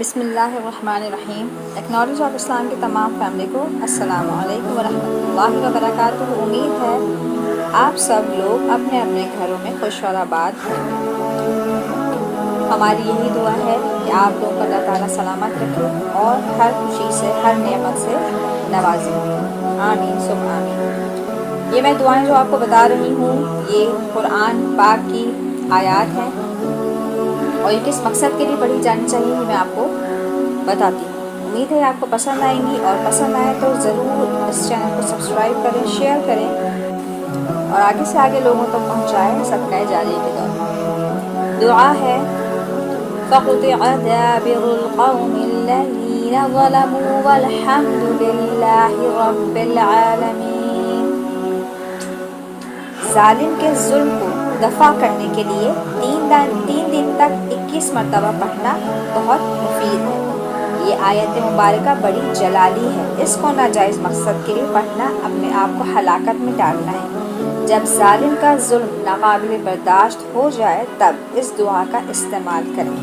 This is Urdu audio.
بسم اللہ الرحمن الرحیم۔ ٹیکنالوجی آف اسلام کی تمام فیملی کو السلام علیکم ورحمۃ اللہ وبرکاتہ۔ امید ہے آپ سب لوگ اپنے اپنے گھروں میں خوش اور آباد ہیں۔ ہماری یہی دعا ہے کہ آپ لوگوں کو اللہ تعالیٰ سلامت رکھے اور ہر خوشی سے، ہر نعمت سے نوازے۔ آمین ثم آمین۔ یہ میں دعائیں جو آپ کو بتا رہی ہوں، یہ قرآن پاک کی آیات ہیں اور یہ کس مقصد کے لیے پڑھی جانی چاہیے یہ میں آپ کو بتاتی ہوں۔ امید ہے آپ کو پسند آئیں گی، اور پسند آئے تو ضرور اس چینل کو سبسکرائب کریں، شیئر کریں اور آگے سے آگے لوگوں تک پہنچائیں صدقہ جاریہ کے طور پر۔ دعا ہے فَقُطِعَ دَابِرُ الْقَوْمِ الَّذِينَ ظَلَمُوا وَالْحَمْدُ لِلَّهِ رَبِّ الْعَالَمِينَ۔ ظالم کے ظلم کو دفع کرنے کے لیے 3 دن تک 21 مرتبہ پڑھنا بہت مفید ہے۔ یہ آیت مبارکہ بڑی جلالی ہے۔ اس کو ناجائز مقصد کے لیے پڑھنا اپنے آپ کو ہلاکت میں ڈالنا ہے۔ جب ظالم کا ظلم ناقابل برداشت ہو جائے تب اس دعا کا استعمال کریں۔